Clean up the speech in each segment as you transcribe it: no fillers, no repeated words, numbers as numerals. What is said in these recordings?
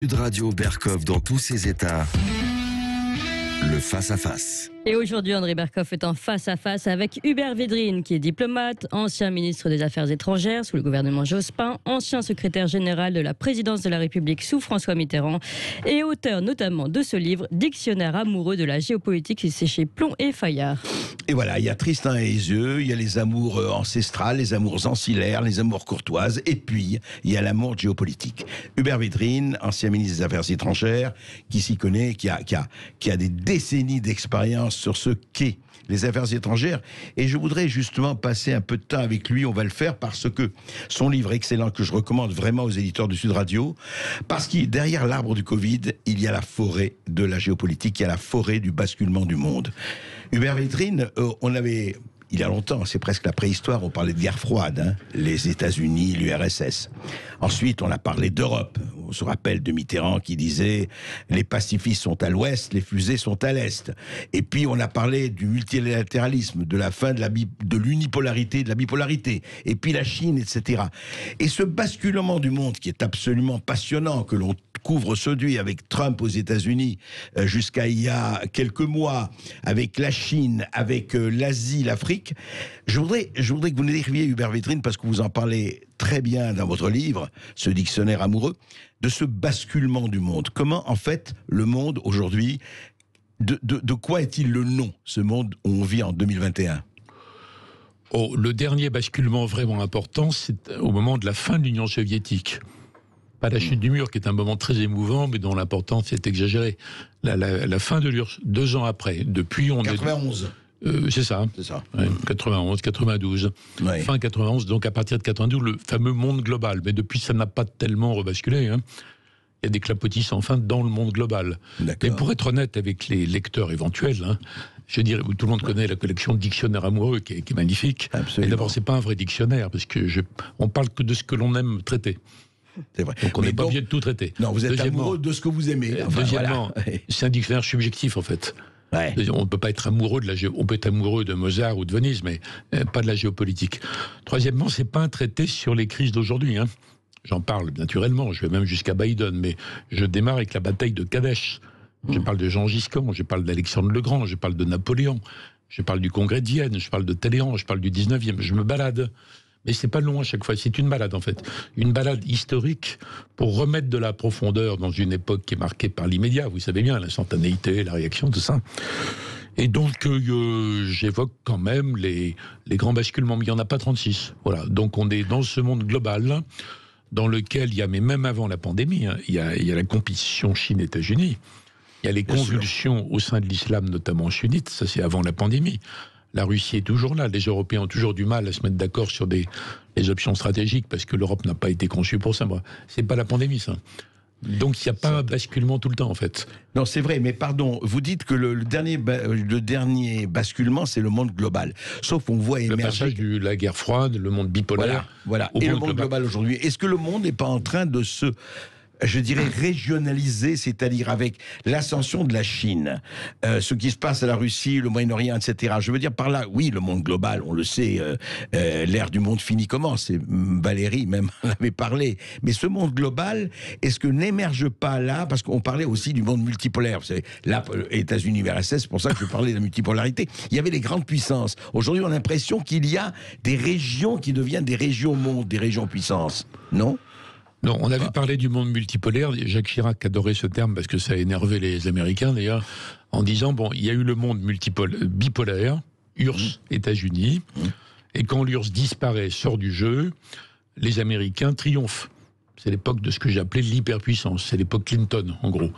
Sud Radio Berkov dans tous ses états. Le face-à-face. Et aujourd'hui, André Berkov est en face-à-face avec Hubert Védrine, qui est diplomate, ancien ministre des Affaires étrangères sous le gouvernement Jospin, ancien secrétaire général de la présidence de la République sous François Mitterrand et auteur notamment de ce livre, Dictionnaire amoureux de la géopolitique, c'est chez Plomb et Fayard. Et voilà, il y a Tristan et Iseult, il y a les amours ancestrales, les amours ancillaires, les amours courtoises, et puis il y a l'amour géopolitique. Hubert Védrine, ancien ministre des Affaires étrangères, qui s'y connaît, qui a des décennies d'expérience sur ce qu'est les affaires étrangères, et je voudrais justement passer un peu de temps avec lui. On va le faire parce que son livre excellent, que je recommande vraiment aux éditeurs de Sud Radio, parce que derrière l'arbre du Covid, il y a la forêt de la géopolitique, il y a la forêt du basculement du monde. Hubert Védrine, il y a longtemps, c'est presque la préhistoire, on parlait de guerre froide, hein, les États-Unis, l'URSS. Ensuite, on a parlé d'Europe. On se rappelle de Mitterrand qui disait « les pacifistes sont à l'ouest, les fusées sont à l'est ». Et puis, on a parlé du multilatéralisme, de la fin de l'unipolarité, de la bipolarité. Et puis la Chine, etc. Et ce basculement du monde qui est absolument passionnant, que l'on couvre-seduit avec Trump aux États-Unis jusqu'à il y a quelques mois, avec la Chine, avec l'Asie, l'Afrique. Je voudrais que vous nous décriviez, Hubert Védrine, parce que vous en parlez très bien dans votre livre, ce dictionnaire amoureux, de ce basculement du monde. Comment, en fait, le monde aujourd'hui, de quoi est-il le nom, ce monde où on vit en 2021 ? Oh, le dernier basculement vraiment important, c'est au moment de la fin de l'Union soviétique. Pas la chute du mur, qui est un moment très émouvant, mais dont l'importance est exagérée. La fin de l'URSS, 2 ans après. Depuis, on 91. C'est ça. C'est ça. Ouais, 91, 92. Ouais. Fin 91, donc à partir de 92, le fameux monde global. Mais depuis, ça n'a pas tellement rebasculé. Hein. Il y a des clapotis sans fin dans le monde global. Mais pour être honnête avec les lecteurs éventuels, hein, je dirais, tout le monde connaît la collection de dictionnaires amoureux, qui est magnifique. Absolument. Et d'abord, c'est pas un vrai dictionnaire, parce que on parle que de ce que l'on aime traiter. C'est vrai. Donc on n'est pas obligé de tout traiter. Non, vous êtes amoureux de ce que vous aimez. Enfin, deuxièmement, c'est un dictionnaire subjectif, en fait. Ouais. On ne peut pas être amoureux on peut être amoureux de Mozart ou de Venise, mais pas de la géopolitique. Troisièmement, c'est pas un traité sur les crises d'aujourd'hui. Hein. J'en parle naturellement, je vais même jusqu'à Biden, mais je démarre avec la bataille de Kadesh. Je parle de Jean Giscard, je parle d'Alexandre le Grand, je parle de Napoléon, je parle du Congrès de Vienne, je parle de Talleyrand, je parle du 19e, je me balade. Mais c'est pas long à chaque fois, c'est une balade en fait. Une balade historique pour remettre de la profondeur dans une époque qui est marquée par l'immédiat, vous savez bien, l'instantanéité, la réaction, tout ça. Et donc j'évoque quand même les grands basculements, mais il n'y en a pas 36. Voilà, donc on est dans ce monde global dans lequel il y a, mais même avant la pandémie, hein, il y a la compétition Chine-États-Unis, il y a les convulsions au sein de l'islam, notamment sunnite, ça c'est avant la pandémie. La Russie est toujours là. Les Européens ont toujours du mal à se mettre d'accord sur des options stratégiques parce que l'Europe n'a pas été conçue pour ça. C'est pas la pandémie, ça. Donc il n'y a pas un basculement tout le temps, en fait. Non, c'est vrai, mais pardon, vous dites que le dernier basculement, c'est le monde global. Sauf on voit émerger... Le passage de la guerre froide, le monde bipolaire... Voilà. Et le monde global aujourd'hui. Est-ce que le monde n'est pas en train de se... je dirais régionalisé, c'est-à-dire avec l'ascension de la Chine, ce qui se passe à la Russie, le Moyen-Orient, etc. Je veux dire par là, oui, le monde global, on le sait, l'ère du monde fini commence, et Valérie même en avait parlé, mais ce monde global, est-ce que n'émerge pas là, parce qu'on parlait aussi du monde multipolaire, vous savez, là, États-Unis, URSS, c'est pour ça que je parlais de la multipolarité, il y avait les grandes puissances. Aujourd'hui, on a l'impression qu'il y a des régions qui deviennent des régions mondes, des régions puissances, non ? Non, on avait parlé du monde multipolaire. Jacques Chirac adorait ce terme parce que ça a énervé les Américains d'ailleurs, en disant bon, il y a eu le monde bipolaire, URSS, États-Unis, et quand l'URSS disparaît, sort du jeu, les Américains triomphent. C'est l'époque de ce que j'appelais l'hyperpuissance. C'est l'époque Clinton, en gros.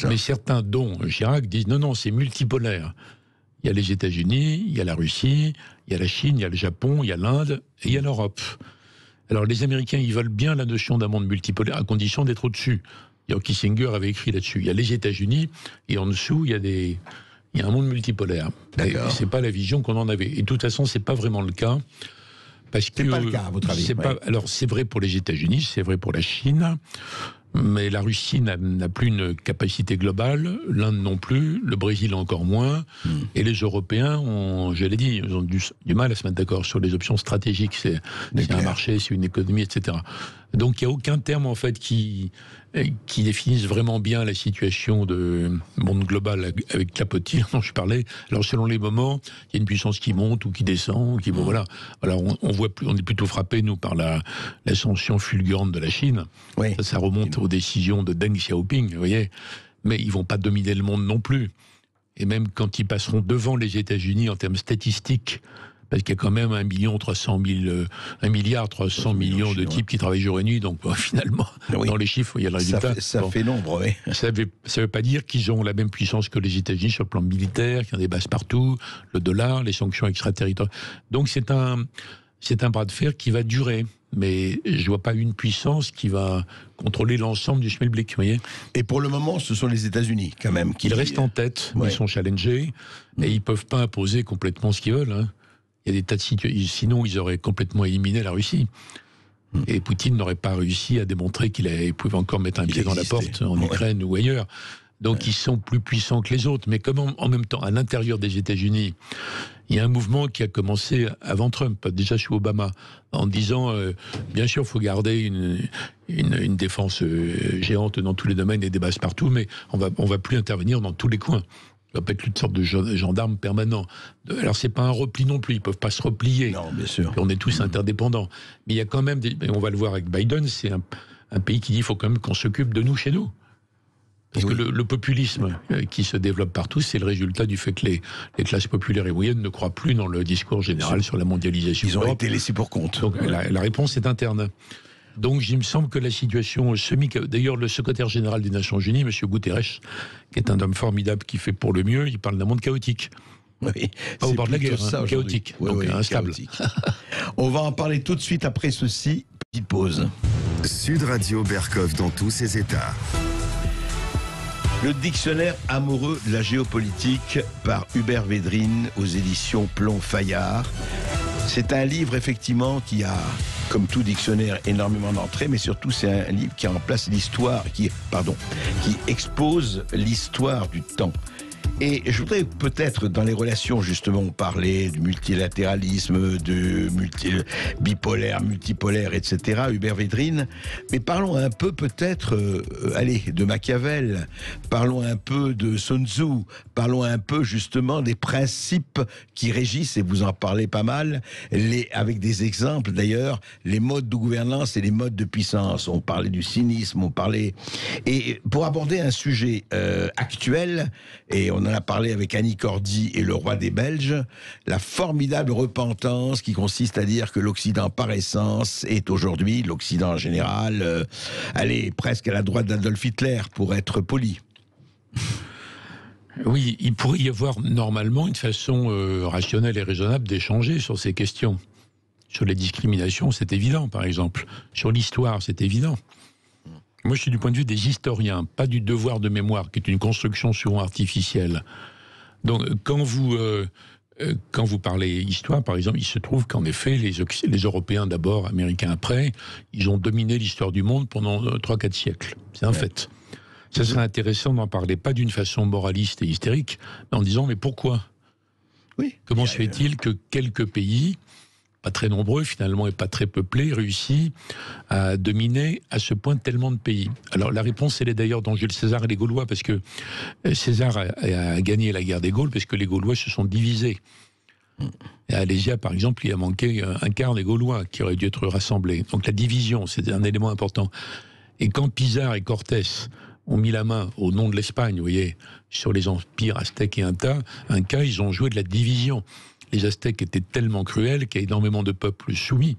Mais certains, dont Chirac, disent non, c'est multipolaire. Il y a les États-Unis, il y a la Russie, il y a la Chine, il y a le Japon, il y a l'Inde et il y a l'Europe. Alors les Américains, ils veulent bien la notion d'un monde multipolaire à condition d'être au-dessus. Kissinger avait écrit là-dessus. Il y a les États-Unis et en dessous, il y a un monde multipolaire. C'est pas la vision qu'on en avait. Et de toute façon, c'est pas vraiment le cas. Parce que c'est pas le cas, à votre avis. Alors c'est vrai pour les États-Unis, c'est vrai pour la Chine. Mais la Russie n'a plus une capacité globale, l'Inde non plus, le Brésil encore moins, et les Européens je l'ai dit, ils ont du mal à se mettre d'accord sur les options stratégiques, c'est un marché, c'est une économie, etc. Donc il n'y a aucun terme en fait qui qui définissent vraiment bien la situation de monde global avec Clapotil dont je parlais. Alors selon les moments, il y a une puissance qui monte ou qui descend, qui voilà. Alors on voit plus, on est plutôt frappé nous par l'ascension fulgurante de la Chine. Oui. Ça remonte aux décisions de Deng Xiaoping, vous voyez. Mais ils vont pas dominer le monde non plus. Et même quand ils passeront devant les États-Unis en termes statistiques, parce qu'il y a quand même 1 milliard 300 millions de types qui travaillent jour et nuit, donc finalement, dans les chiffres, il y a le résultat. Ça fait nombre, oui. Ça veut pas dire qu'ils ont la même puissance que les États-Unis sur le plan militaire, qu'il y a des bases partout, le dollar, les sanctions extraterritoriales. Donc c'est un bras de fer qui va durer. Mais je vois pas une puissance qui va contrôler l'ensemble du schmilblick, vous voyez. Et pour le moment, ce sont les États-Unis, quand même. Ils restent en tête, ils sont challengés, et ils peuvent pas imposer complètement ce qu'ils veulent. Hein. Il y a des tas de situations. Sinon, ils auraient complètement éliminé la Russie. Et Poutine n'aurait pas réussi à démontrer qu'il pouvait encore mettre un pied dans la porte en Ukraine ou ailleurs. Donc ils sont plus puissants que les autres. Mais comme en même temps, à l'intérieur des États-Unis, il y a un mouvement qui a commencé avant Trump, déjà sous Obama, en disant, bien sûr, il faut garder une défense géante dans tous les domaines et des bases partout, mais on va plus intervenir dans tous les coins. Il va pas être une sorte de gendarme permanent. Alors c'est pas un repli non plus, ils peuvent pas se replier. Non, bien sûr. On est tous interdépendants. Mais il y a quand même, on va le voir avec Biden, c'est un pays qui dit qu'il faut quand même qu'on s'occupe de nous chez nous. Parce que le populisme qui se développe partout, c'est le résultat du fait que les classes populaires et moyennes ne croient plus dans le discours général sur la mondialisation. Ils ont été laissés pour compte. Donc la réponse est interne. Donc il me semble que la situation d'ailleurs le secrétaire général des Nations Unies, M. Guterres, qui est un homme formidable qui fait pour le mieux, il parle d'un monde chaotique. Oui, pas au bord de la guerre, chaotique, donc instable. Chaotique. On va en parler tout de suite après ceci. Petite pause. Sud Radio Berkov dans tous ses états. Le dictionnaire amoureux de la géopolitique par Hubert Védrine aux éditions Plomb-Fayard. C'est un livre effectivement qui a, comme tout dictionnaire, énormément d'entrées, mais surtout c'est un livre qui remplace l'histoire, qui expose l'histoire du temps. Et je voudrais peut-être, dans les relations, justement, on parlait du multilatéralisme, de bipolaire, multipolaire, etc., Hubert Védrine, mais parlons un peu peut-être, de Machiavel, parlons un peu de Sun Tzu, parlons un peu justement des principes qui régissent, et vous en parlez pas mal, avec des exemples d'ailleurs, les modes de gouvernance et les modes de puissance. On parlait du cynisme, on parlait... Et pour aborder un sujet actuel, et on en a parlé avec Annie Cordy et le roi des Belges, la formidable repentance qui consiste à dire que l'Occident par essence est aujourd'hui, l'Occident en général, presque à la droite d'Adolf Hitler, pour être poli. Oui, il pourrait y avoir normalement une façon rationnelle et raisonnable d'échanger sur ces questions. Sur les discriminations, c'est évident, par exemple. Sur l'histoire, c'est évident. Moi, je suis du point de vue des historiens, pas du devoir de mémoire, qui est une construction souvent artificielle. Donc, quand vous parlez histoire, par exemple, il se trouve qu'en effet, les Européens d'abord, Américains après, ils ont dominé l'histoire du monde pendant 3-4 siècles. C'est un fait. Ça serait intéressant d'en parler, pas d'une façon moraliste et hystérique, mais en disant, mais pourquoi ? Comment se fait-il que quelques pays, pas très nombreux finalement et pas très peuplés, réussit à dominer à ce point tellement de pays? Alors la réponse, elle est d'ailleurs dans Jules César et les Gaulois, parce que César a gagné la guerre des Gaules parce que les Gaulois se sont divisés. Et à Alésia, par exemple, il a manqué un quart des Gaulois qui auraient dû être rassemblés. Donc la division, c'est un élément important. Et quand Pizarre et Cortés ont mis la main au nom de l'Espagne, vous voyez, sur les empires aztèques et Inca, ils ont joué de la division. Les Aztèques étaient tellement cruels qu'il y a énormément de peuples soumis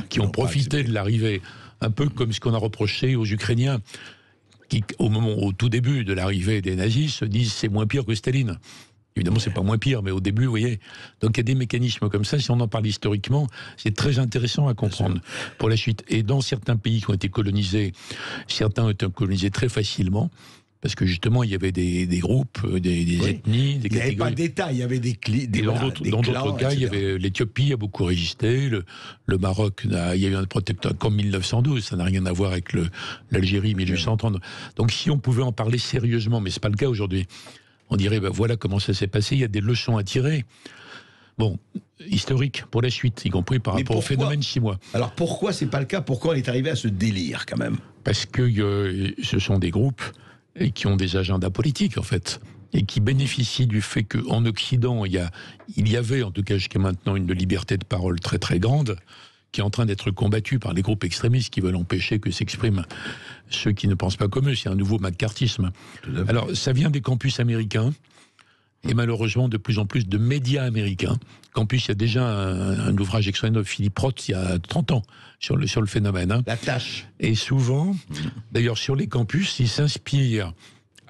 qui ont profité de l'arrivée, un peu comme ce qu'on a reproché aux Ukrainiens, qui, au tout début de l'arrivée des nazis, se disent c'est moins pire que Staline. Évidemment, c'est pas moins pire, mais au début, vous voyez. Donc il y a des mécanismes comme ça, si on en parle historiquement, c'est très intéressant à comprendre pour la suite. Et dans certains pays qui ont été colonisés, certains ont été colonisés très facilement, parce que justement, il y avait des groupes, des ethnies, des catégories. Il n'y avait pas d'État, il y avait des dans d'autres cas, il y avait l'Éthiopie a beaucoup résisté, le Maroc, il y a eu un protectorat comme 1912, ça n'a rien à voir avec l'Algérie 1830. Donc si on pouvait en parler sérieusement, mais c'est pas le cas aujourd'hui, on dirait voilà comment ça s'est passé, il y a des leçons à tirer. Bon, historique pour la suite, y compris par rapport au phénomène chinois. Alors pourquoi c'est pas le cas? Pourquoi on est arrivé à ce délire quand même? Parce que ce sont des groupes qui ont des agendas politiques en fait, et qui bénéficient du fait qu'en Occident, il y avait en tout cas jusqu'à maintenant une liberté de parole très très grande, qui est en train d'être combattue par les groupes extrémistes qui veulent empêcher que s'expriment ceux qui ne pensent pas comme eux. C'est un nouveau macartisme. Alors ça vient des campus américains, et malheureusement de plus en plus de médias américains. Campus, il y a déjà un ouvrage extraordinaire de Philippe Roth il y a 30 ans sur le phénomène. Hein. La tâche. Et souvent, d'ailleurs sur les campus, ils s'inspirent,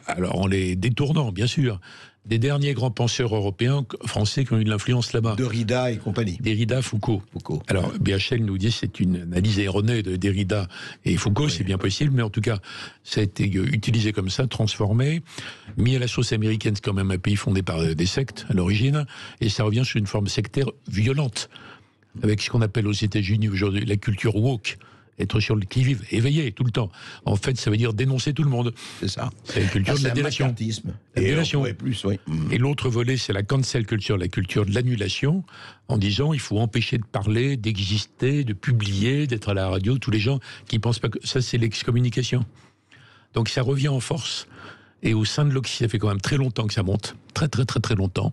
alors en les détournant bien sûr, des derniers grands penseurs européens, français qui ont eu de l'influence là-bas. Derrida et compagnie. Derrida, Foucault. Alors, BHL nous dit que c'est une analyse erronée de Derrida et Foucault, c'est bien possible, mais en tout cas, ça a été utilisé comme ça, transformé, mis à la sauce américaine, c'est quand même un pays fondé par des sectes à l'origine, et ça revient sur une forme sectaire violente, avec ce qu'on appelle aux États-Unis aujourd'hui la culture woke. Être sur le qui-vive, éveillé tout le temps. En fait, ça veut dire dénoncer tout le monde. C'est ça. C'est la culture de la délation. La délation. Et l'autre volet, c'est la cancel culture, la culture de l'annulation, en disant il faut empêcher de parler, d'exister, de publier, d'être à la radio, tous les gens qui pensent pas que... Ça, c'est l'excommunication. Donc ça revient en force. Et au sein de l'Occident, ça fait quand même très longtemps que ça monte. Très, très, très, très longtemps.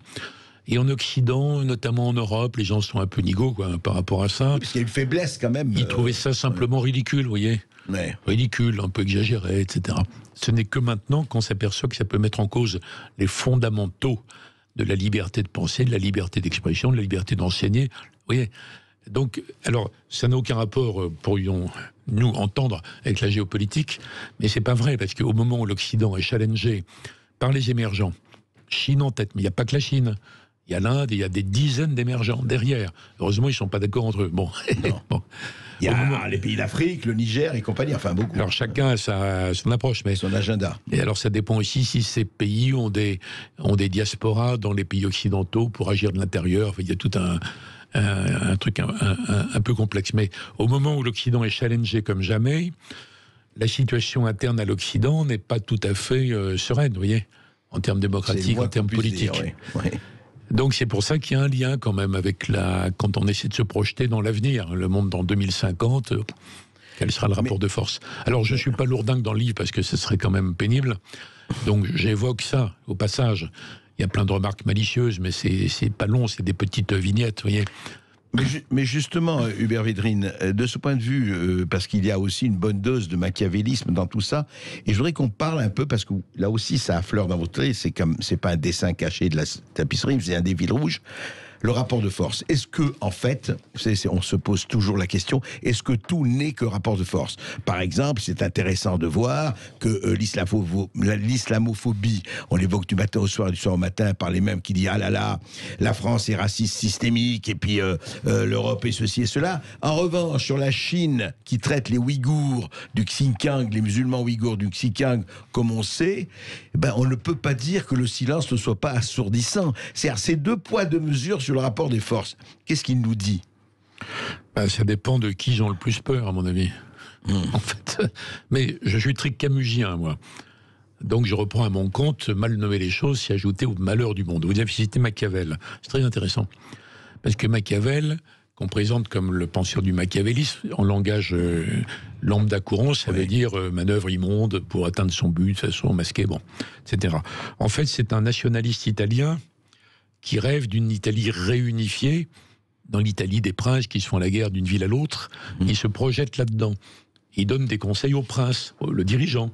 Et en Occident, notamment en Europe, les gens sont un peu nigauds par rapport à ça. Parce qu'il y a une faiblesse quand même. Ils trouvaient ça simplement ridicule, vous voyez. Ouais. Ridicule, un peu exagéré, etc. Ce n'est que maintenant qu'on s'aperçoit que ça peut mettre en cause les fondamentaux de la liberté de penser, de la liberté d'expression, de la liberté d'enseigner. Vous voyez. Donc, alors, ça n'a aucun rapport, pourrions-nous entendre, avec la géopolitique, mais c'est pas vrai, parce qu'au moment où l'Occident est challengé par les émergents, Chine en tête, mais il n'y a pas que la Chine. Il y a l'Inde, il y a des dizaines d'émergents derrière. Heureusement, ils ne sont pas d'accord entre eux. Bon. Bon. Il y a les pays d'Afrique, le Niger et compagnie, enfin beaucoup. Alors chacun a son approche. Mais... son agenda. Et alors ça dépend aussi si ces pays ont des diasporas dans les pays occidentaux pour agir de l'intérieur. Enfin, il y a tout un truc un peu complexe. Mais au moment où l'Occident est challengé comme jamais, la situation interne à l'Occident n'est pas tout à fait sereine, vous voyez, en termes démocratiques, en termes politiques. Dire, oui. Donc c'est pour ça qu'il y a un lien quand même avec quand on essaie de se projeter dans l'avenir, le monde dans 2050, quel sera le rapport de force. Alors je ne suis pas lourdingue dans le livre parce que ce serait quand même pénible, donc j'évoque ça au passage. Il y a plein de remarques malicieuses, mais c'est pas long, c'est des petites vignettes, vous voyez. Mais justement, Hubert Védrine, de ce point de vue, parce qu'il y a aussi une bonne dose de machiavélisme dans tout ça, et je voudrais qu'on parle un peu, parce que là aussi ça affleure dans votre trait, c'est pas un dessin caché de la tapisserie, c'est un des fils rouges. Le rapport de force. Est-ce que, en fait, on se pose toujours la question, est-ce que tout n'est que rapport de force? Par exemple, c'est intéressant de voir que l'islamophobie, on l'évoque du matin au soir et du soir au matin par les mêmes qui disent « Ah là là, la France est raciste systémique, et puis l'Europe est ceci et cela ». En revanche, sur la Chine, qui traite les Ouïghours du Xinjiang, les musulmans ouïghours du Xinjiang, comme on sait, on ne peut pas dire que le silence ne soit pas assourdissant. C'est-à-dire, c'est deux poids, deux mesures sur le rapport des forces. Qu'est-ce qu'il nous dit? Ça dépend de qui ils ont le plus peur, à mon avis. En fait. Mais je suis très camusien, moi. Donc je reprends à mon compte, mal nommer les choses, s'y ajouter au malheur du monde. Vous avez cité Machiavel. C'est très intéressant. Parce que Machiavel, qu'on présente comme le penseur du machiavélisme, en langage lambda courant, ça veut dire manœuvre immonde pour atteindre son but, de façon masquée, etc. En fait, c'est un nationaliste italien qui rêve d'une Italie réunifiée, dans l'Italie des princes qui se font la guerre d'une ville à l'autre. Il se projette là-dedans. Il donne des conseils au prince, le dirigeant.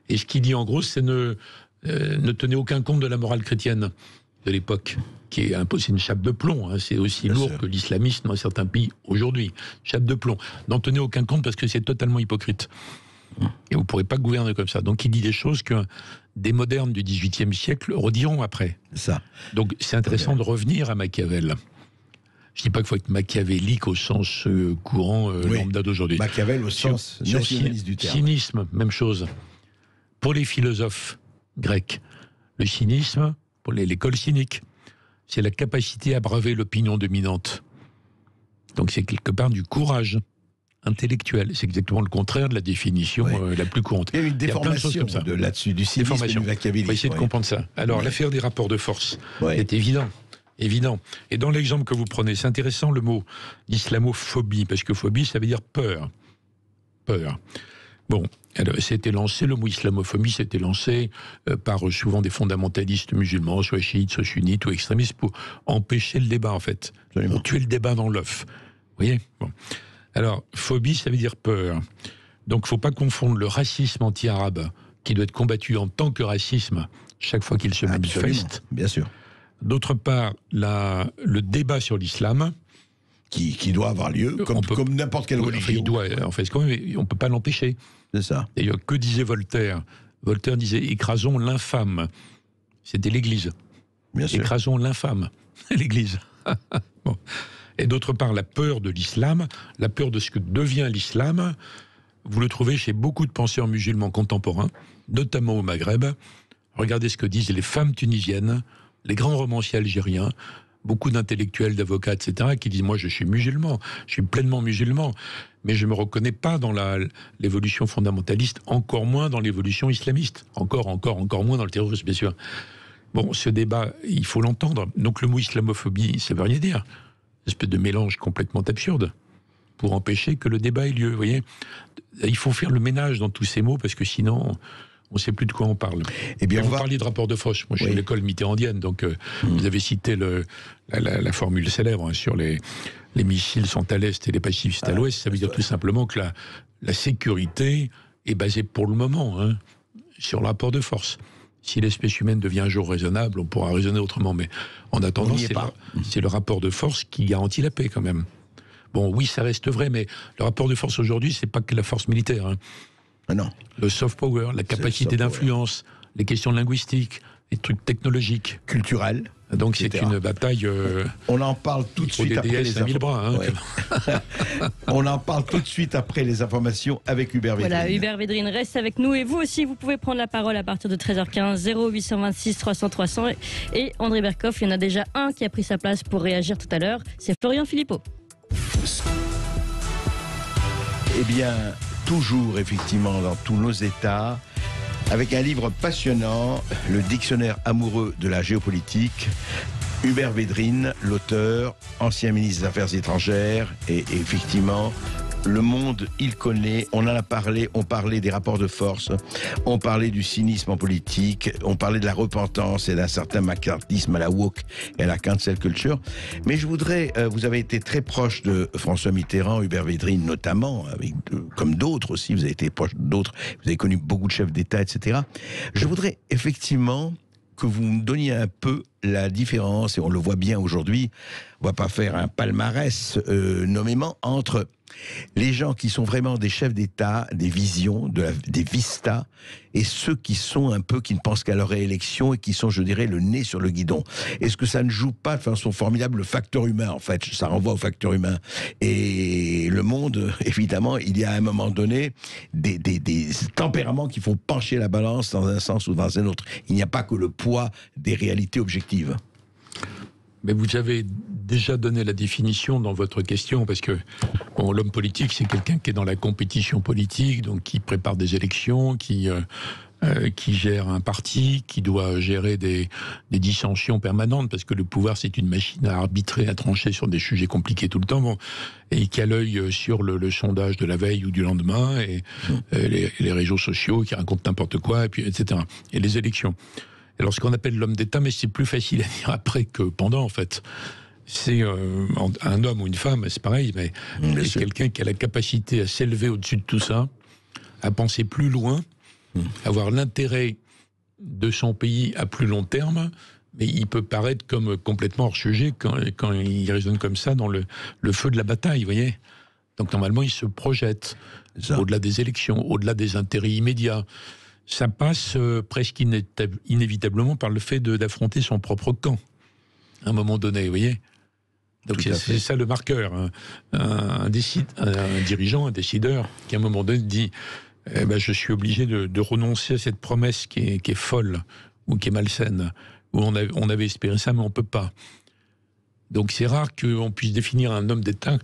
Et ce qu'il dit en gros, c'est ne tenez aucun compte de la morale chrétienne de l'époque, qui est c'est une chape de plomb. C'est aussi lourd que l'islamisme dans certains pays aujourd'hui. Chape de plomb. N'en tenez aucun compte parce que c'est totalement hypocrite. Et vous ne pourrez pas gouverner comme ça. Donc il dit des choses que des modernes du XVIIIe siècle rediront après. Ça. Donc c'est intéressant de revenir à Machiavel. Je ne dis pas qu'il faut être machiavélique au sens courant lambda d'aujourd'hui. Machiavel au sens nationaliste du terme. Cynisme, même chose. Pour les philosophes grecs, le cynisme, pour l'école cynique, c'est la capacité à braver l'opinion dominante. Donc c'est quelque part du courage intellectuel. C'est exactement le contraire de la définition la plus courante. Il y a une déformation là-dessus, du cynisme et du machiavélisme. On va essayer de comprendre ça. Alors, l'affaire des rapports de force, c'est évident. Évident. Et dans l'exemple que vous prenez, c'est intéressant le mot islamophobie, parce que phobie, ça veut dire peur. Peur. Bon, alors, c'était lancé, le mot islamophobie s'était lancé par souvent des fondamentalistes musulmans, soit chiites, soit sunnites, ou extrémistes, pour empêcher le débat, en fait. Absolument. Pour tuer le débat dans l'œuf. Vous voyez ? Bon. Alors, phobie, ça veut dire peur. Donc, il ne faut pas confondre le racisme anti-arabe, qui doit être combattu en tant que racisme, chaque fois qu'il se manifeste. Bien sûr. D'autre part, le débat sur l'islam, qui doit avoir lieu, comme n'importe quelle religion. Enfin, il doit, en fait, on ne peut pas l'empêcher. C'est ça. D'ailleurs, que disait Voltaire ? Voltaire disait « écrasons l'infâme ». C'était l'Église. Bien sûr. Écrasons l'infâme, l'Église. Bon. Et d'autre part, la peur de l'islam, la peur de ce que devient l'islam, vous le trouvez chez beaucoup de penseurs musulmans contemporains, notamment au Maghreb. Regardez ce que disent les femmes tunisiennes, les grands romanciers algériens, beaucoup d'intellectuels, d'avocats, etc., qui disent « moi, je suis musulman, je suis pleinement musulman, mais je ne me reconnais pas dans l'évolution fondamentaliste, encore moins dans l'évolution islamiste, encore moins dans le terrorisme, bien sûr. » Bon, ce débat, il faut l'entendre. Donc le mot islamophobie, ça ne veut rien dire. Une espèce de mélange complètement absurde pour empêcher que le débat ait lieu, vous voyez. Il faut faire le ménage dans tous ces mots, parce que sinon... on ne sait plus de quoi on parle. Eh bien, vous parliez de rapport de force. Moi, je suis de l'école mitterrandienne, donc vous avez cité la formule célèbre sur les missiles sont à l'est et les pacifistes à l'ouest. Ça veut dire tout simplement que la sécurité est basée pour le moment sur le rapport de force. Si l'espèce humaine devient un jour raisonnable, on pourra raisonner autrement. Mais en attendant, c'est le rapport de force qui garantit la paix quand même. Bon, oui, ça reste vrai, mais le rapport de force aujourd'hui, c'est pas que la force militaire. Non. Le soft power, la capacité d'influence, les questions linguistiques, les trucs technologiques. Culturels. Donc c'est une bataille... on en parle tout de suite après les On en parle tout de suite après les informations avec Hubert Védrine. Voilà, Hubert Védrine reste avec nous. Et vous aussi, vous pouvez prendre la parole à partir de 13h15, 0826 300 300. Et André Berkoff, il y en a déjà un qui a pris sa place pour réagir tout à l'heure. C'est Florian Philippot. Eh bien... toujours effectivement dans tous nos états, avec un livre passionnant, le dictionnaire amoureux de la géopolitique, Hubert Védrine, l'auteur, ancien ministre des Affaires étrangères, et effectivement, le monde, il connaît, on en a parlé, on parlait des rapports de force, on parlait du cynisme en politique, on parlait de la repentance et d'un certain macartisme à la woke et à la cancel culture. Mais je voudrais, vous avez été très proche de François Mitterrand, Hubert Védrine notamment, comme d'autres aussi, vous avez été proche d'autres, vous avez connu beaucoup de chefs d'État, etc. Je voudrais effectivement que vous me donniez un peu la différence, et on le voit bien aujourd'hui, on va pas faire un palmarès nommément, entre les gens qui sont vraiment des chefs d'État, des visions, des vistas, et ceux qui sont un peu, qui ne pensent qu'à leur réélection et qui sont, je dirais, le nez sur le guidon. Est-ce que ça ne joue pas de façon formidable le facteur humain, en fait? Ça renvoie au facteur humain. Et le monde, évidemment, il y a à un moment donné des tempéraments qui font pencher la balance dans un sens ou dans un autre. Il n'y a pas que le poids des réalités objectives. Mais vous avez déjà donné la définition dans votre question, parce que bon, l'homme politique, c'est quelqu'un qui est dans la compétition politique, donc qui prépare des élections, qui gère un parti, qui doit gérer des dissensions permanentes, parce que le pouvoir, c'est une machine à arbitrer, à trancher sur des sujets compliqués tout le temps, bon, et qui a l'œil sur le sondage de la veille ou du lendemain, et les réseaux sociaux qui racontent n'importe quoi, et puis, etc. Et les élections. Alors, ce qu'on appelle l'homme d'État, mais c'est plus facile à dire après que pendant, en fait. C'est un homme ou une femme, c'est pareil, mais c'est quelqu'un qui a la capacité à s'élever au-dessus de tout ça, à penser plus loin, avoir l'intérêt de son pays à plus long terme, mais il peut paraître comme complètement hors sujet quand il raisonne comme ça dans le feu de la bataille, vous voyez. Donc, normalement, il se projette au-delà des élections, au-delà des intérêts immédiats. Ça passe presque inévitablement par le fait d'affronter son propre camp, à un moment donné, vous voyez. Donc c'est ça le marqueur. Un dirigeant, un décideur, qui à un moment donné dit je suis obligé de renoncer à cette promesse qui est folle, ou qui est malsaine, où on avait espéré ça, mais on ne peut pas. Donc c'est rare qu'on puisse définir un homme d'État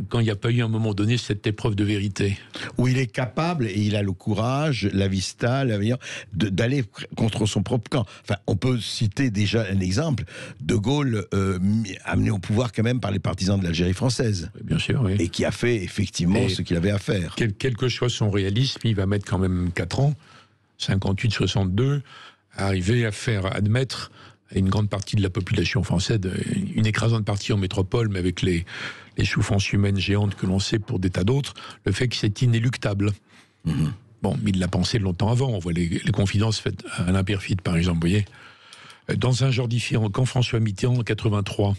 quand il n'y a pas eu à un moment donné cette épreuve de vérité. Où il est capable, et il a le courage, la vista, d'aller contre son propre camp. Enfin, on peut citer déjà un exemple, De Gaulle amené au pouvoir quand même par les partisans de l'Algérie française. Bien sûr, oui. Et qui a fait effectivement ce qu'il avait à faire. Quel que soit son réalisme, il va mettre quand même 4 ans, 58-62, à arriver à faire admettre à une grande partie de la population française, une écrasante partie en métropole, mais avec les souffrances humaines géantes que l'on sait pour des tas d'autres, le fait que c'est inéluctable. Bon, mais il l'a pensé longtemps avant. On voit les confidences faites à Alain Peyrefitte, par exemple, vous voyez. Dans un genre différent, quand François Mitterrand, en 83,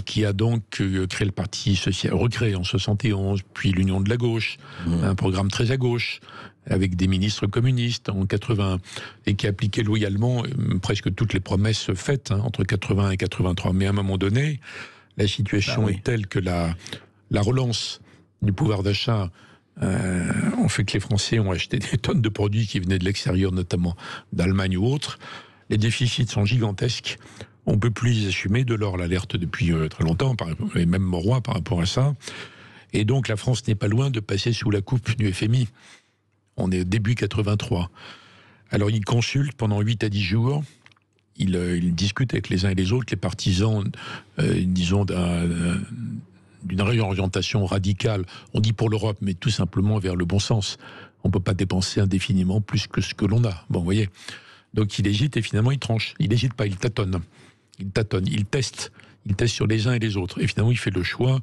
qui a donc créé le Parti social, recréé en 71, puis l'Union de la gauche, un programme très à gauche, avec des ministres communistes en 80, et qui appliquait loyalement presque toutes les promesses faites entre 80 et 83. Mais à un moment donné, la situation est telle que la relance du pouvoir d'achat ont fait que les Français ont acheté des tonnes de produits qui venaient de l'extérieur, notamment d'Allemagne ou autres. Les déficits sont gigantesques. On ne peut plus les assumer, Delors l'alerte depuis très longtemps, et même Mauroy par rapport à ça. Et donc la France n'est pas loin de passer sous la coupe du FMI. On est début 83. Alors il consulte pendant 8 à 10 jours, il discute avec les uns et les autres, les partisans, disons, d'une réorientation radicale, on dit pour l'Europe, mais tout simplement vers le bon sens. On ne peut pas dépenser indéfiniment plus que ce que l'on a. Bon, vous voyez. Donc il hésite et finalement il tranche. Il n'hésite pas, il tâtonne. Il teste sur les uns et les autres. Et finalement, il fait le choix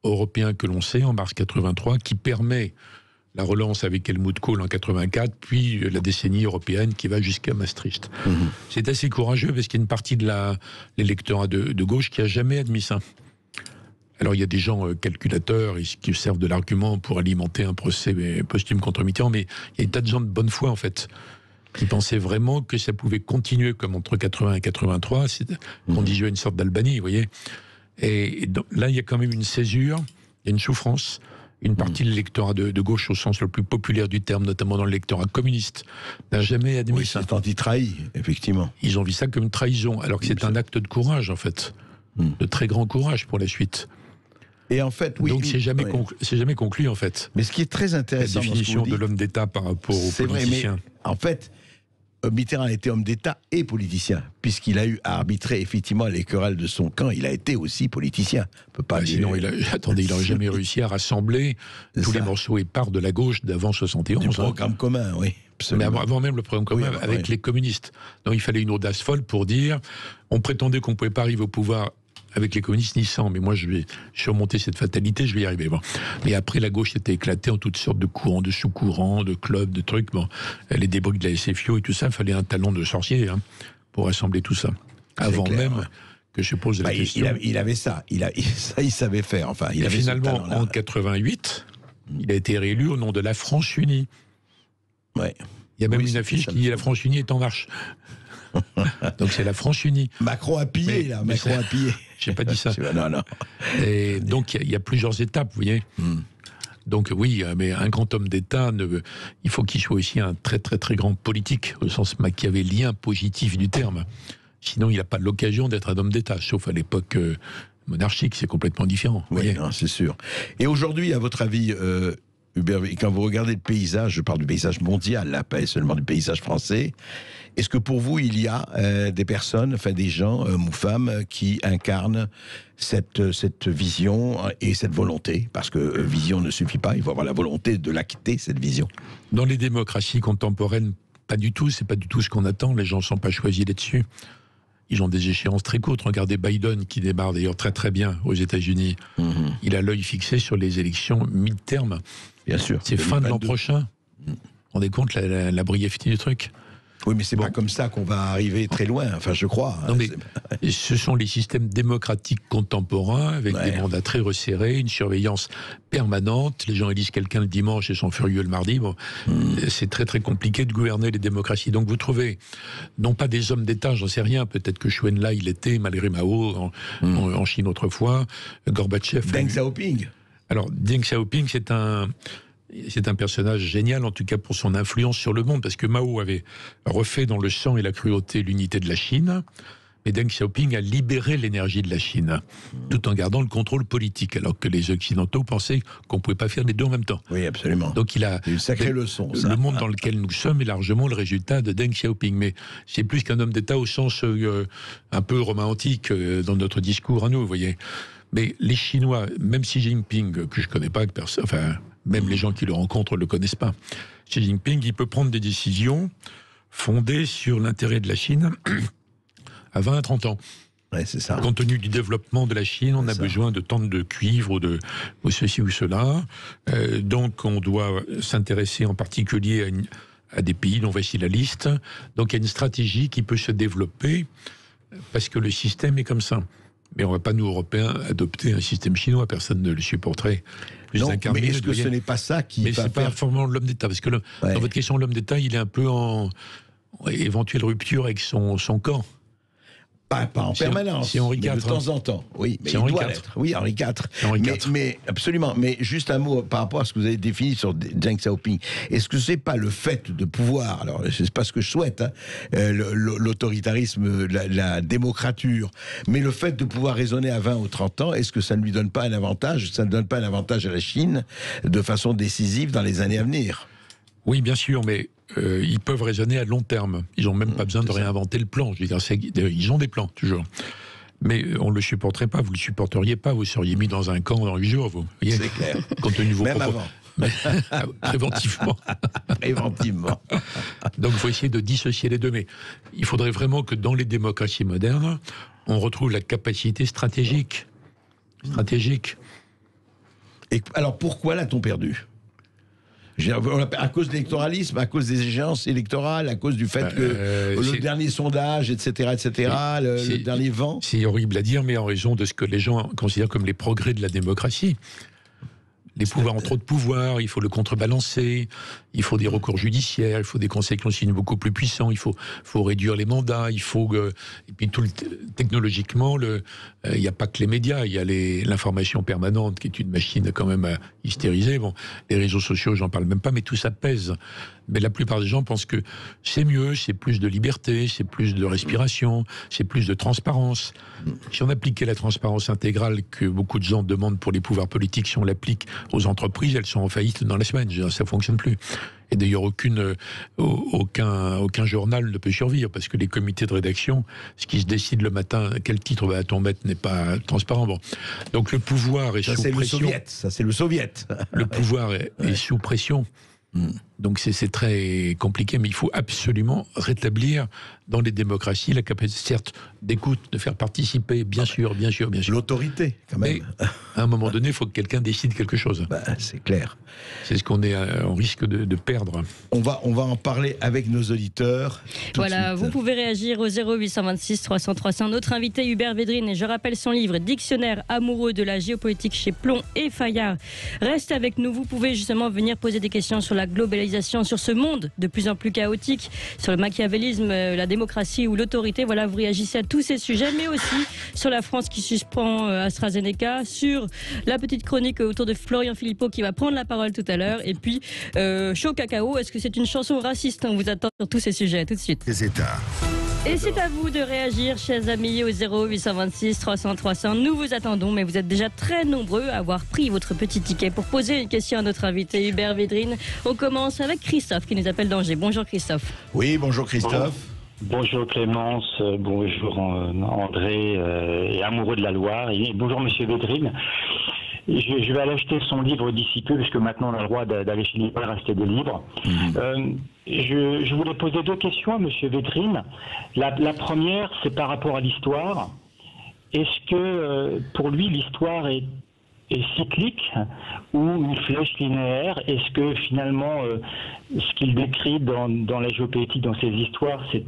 européen que l'on sait, en mars 83, qui permet la relance avec Helmut Kohl en 84, puis la décennie européenne qui va jusqu'à Maastricht. C'est assez courageux parce qu'il y a une partie de l'électorat de gauche qui n'a jamais admis ça. Alors il y a des gens calculateurs qui servent de l'argument pour alimenter un procès posthume contre Mitterrand, mais il y a des tas de gens de bonne foi en fait, qui pensaient vraiment que ça pouvait continuer comme entre 80 et 83, qu'on disait une sorte d'Albanie, vous voyez. Et là, il y a quand même une césure, il y a une souffrance. Une partie de l'électorat de gauche, au sens le plus populaire du terme, notamment dans l'électorat communiste, n'a jamais admis ça. C'est anti-trahi, effectivement. Ils ont vu ça comme une trahison, alors que c'est un acte de courage, en fait. De très grand courage pour la suite. Et en fait, oui. Donc c'est jamais conclu, en fait. Mais ce qui est très intéressant, la définition de l'homme d'État par rapport aux politiciens. Vrai, mais en fait, Mitterrand a été homme d'État et politicien, puisqu'il a eu à arbitrer effectivement les querelles de son camp. Il a été aussi politicien. On peut pas sinon, il n'aurait jamais réussi à rassembler tous les morceaux épars de la gauche d'avant 71. Du programme commun, oui. Absolument. Mais avant même le programme commun, avec les communistes. Donc il fallait une audace folle pour dire, on prétendait qu'on ne pouvait pas arriver au pouvoir avec les communistes ni sans, mais moi je vais surmonter cette fatalité, je vais y arriver. Bon. Mais après, la gauche s'était éclatée en toutes sortes de courants, de sous-courants, de clubs, de trucs. Bon, les débris de la SFIO et tout ça, il fallait un talent de sorcier pour assembler tout ça. Avant clair, même que je pose la question. Il avait ça, il savait faire. Enfin, il avait finalement, en 88, il a été réélu au nom de la France Unie. Ouais. Il y a même une affiche qui dit « La France Unie est en marche ». Donc c'est la France Unie. Macron a pillé, là. Macron a pillé. Je n'ai pas dit ça. Non. Et donc il y a plusieurs étapes, vous voyez. Donc oui, mais un grand homme d'État, il faut qu'il soit aussi un très très très grand politique, au sens machiavélien positif du terme. Sinon, il n'a pas l'occasion d'être un homme d'État, sauf à l'époque monarchique, c'est complètement différent. Oui, c'est sûr. Et aujourd'hui, à votre avis, Hubert, quand vous regardez le paysage, je parle du paysage mondial, là, pas seulement du paysage français, est-ce que pour vous, il y a des personnes, enfin des gens, hommes ou femmes, qui incarnent cette vision et cette volonté? Parce que vision ne suffit pas, il faut avoir la volonté de l'acter, cette vision. Dans les démocraties contemporaines, pas du tout, c'est pas du tout ce qu'on attend, les gens ne sont pas choisis là-dessus. Ils ont des échéances très courtes. Regardez Biden, qui démarre d'ailleurs très très bien aux États-Unis. Il a l'œil fixé sur les élections mid-term. Bien sûr. C'est fin de l'an prochain. Vous vous rendez compte la brièveté du truc? Oui, mais c'est pas comme ça qu'on va arriver très loin, enfin je crois. Non, mais ce sont les systèmes démocratiques contemporains, avec des mandats très resserrés, une surveillance permanente. Les gens élisent quelqu'un le dimanche et sont furieux le mardi. Bon, c'est très très compliqué de gouverner les démocraties. Donc vous trouvez, non pas des hommes d'État, j'en sais rien, peut-être que Chou En-lai il était, malgré Mao, en Chine autrefois, Gorbatchev... Deng Xiaoping. Alors, Deng Xiaoping, c'est un personnage génial, en tout cas pour son influence sur le monde, parce que Mao avait refait dans le sang et la cruauté l'unité de la Chine. Mais Deng Xiaoping a libéré l'énergie de la Chine, tout en gardant le contrôle politique, alors que les Occidentaux pensaient qu'on ne pouvait pas faire les deux en même temps. Oui, absolument. Donc il a une sacrée leçon. Ça. Le monde dans lequel nous sommes est largement le résultat de Deng Xiaoping. Mais c'est plus qu'un homme d'État au sens un peu romantique dans notre discours à nous, vous voyez. Mais les Chinois, même Xi Jinping, que je ne connais pas, même les gens qui le rencontrent ne le connaissent pas, Xi Jinping, il peut prendre des décisions fondées sur l'intérêt de la Chine à 20 à 30 ans. Ouais, c'est ça. Compte tenu du développement de la Chine, on a besoin de tant de cuivre ou ceci ou cela. Donc on doit s'intéresser en particulier à des pays dont voici la liste. Donc il y a une stratégie qui peut se développer parce que le système est comme ça. Mais on ne va pas, nous, Européens, adopter un système chinois. Personne ne le supporterait. Non, mais est-ce que ce n'est pas ça qui va faire... Mais c'est pas forcément l'homme d'État. Parce que dans votre question, l'homme d'État, il est un peu en éventuelle rupture avec son camp. Pas en permanence, c'est Henri IV, mais de temps en temps. Oui, mais c'est il Henri doit IV. l'être. Oui, Henri IV. Henri IV. Mais absolument. Mais juste un mot par rapport à ce que vous avez défini sur Deng Xiaoping. Est-ce que c'est pas le fait de pouvoir, alors c'est pas ce que je souhaite, hein, l'autoritarisme, la démocrature, mais le fait de pouvoir raisonner à 20 ou 30 ans, est-ce que ça ne lui donne pas un avantage? Ça ne donne pas un avantage à la Chine de façon décisive dans les années à venir? Oui, bien sûr, mais ils peuvent raisonner à long terme. Ils n'ont même pas besoin de réinventer le plan. Je veux dire, ils ont des plans, toujours. Mais on ne le supporterait pas, vous ne le supporteriez pas, vous seriez mis dans un camp dans 8 jours, vous. C'est clair. Compte tenu de vos même propos. Avant. Préventivement. Préventivement. Donc il faut essayer de dissocier les deux. Mais il faudrait vraiment que dans les démocraties modernes, on retrouve la capacité stratégique. Et alors pourquoi l'a-t-on perdu? À cause de l'électoralisme, à cause des échéances électorales, à cause du fait que le dernier sondage, etc., le dernier vent. C'est horrible à dire, mais en raison de ce que les gens considèrent comme les progrès de la démocratie. Les pouvoirs ont trop de pouvoir, il faut le contrebalancer, il faut des recours judiciaires, il faut des conseils consignés beaucoup plus puissants, il faut réduire les mandats, il faut et puis technologiquement, il n'y a pas que les médias, il y a l'information permanente qui est une machine quand même à hystériser. Bon, les réseaux sociaux, j'en parle même pas, mais tout ça pèse. Mais la plupart des gens pensent que c'est mieux, c'est plus de liberté, c'est plus de respiration, c'est plus de transparence. Si on appliquait la transparence intégrale que beaucoup de gens demandent pour les pouvoirs politiques, si on l'applique aux entreprises, elles sont en faillite dans la semaine. Ça ne fonctionne plus. Et d'ailleurs, aucun journal ne peut survivre, parce que les comités de rédaction, ce qui se décide le matin, quel titre va-t-on mettre, n'est pas transparent. Bon. Donc le pouvoir est sous pression. Ça, c'est le soviet. Le pouvoir est sous pression. Donc c'est très compliqué, mais il faut absolument rétablir dans les démocraties la capacité, certes, d'écoute, de faire participer, bien sûr. L'autorité, quand même. Mais à un moment donné, il faut que quelqu'un décide quelque chose. C'est clair. C'est ce qu'on est en risque de perdre. On va en parler avec nos auditeurs. Voilà, vous pouvez réagir au 0826 300 300. Notre invité Hubert Védrine, et je rappelle son livre Dictionnaire amoureux de la géopolitique chez Plon et Fayard. Reste avec nous, vous pouvez justement venir poser des questions sur la globalisation, sur ce monde de plus en plus chaotique, sur le machiavélisme, la démocratie ou l'autorité. Voilà, vous réagissez à tous ces sujets, mais aussi sur la France qui suspend AstraZeneca, sur la petite chronique autour de Florian Philippot qui va prendre la parole tout à l'heure, et puis Chaud Cacao, est-ce que c'est une chanson raciste? On vous attend sur tous ces sujets, tout de suite. Les États. Et c'est à vous de réagir, chers amis, au 0826 300 300. Nous vous attendons, mais vous êtes déjà très nombreux à avoir pris votre petit ticket pour poser une question à notre invité Hubert Védrine. On commence avec Christophe qui nous appelle d'Angers. Bonjour Christophe. Oui, bonjour Christophe. Bonjour Clémence, bonjour André, et amoureux de la Loire, et bonjour Monsieur Védrine. Je vais aller acheter son livre d'ici peu, puisque maintenant on a le droit d'aller chez les libraires acheter des livres. Je voulais poser deux questions à Monsieur Védrine. La première, c'est par rapport à l'histoire. Est-ce que pour lui l'histoire est cyclique ou une flèche linéaire? Est-ce que finalement ce qu'il décrit dans la géopolitique, dans ses histoires, c'est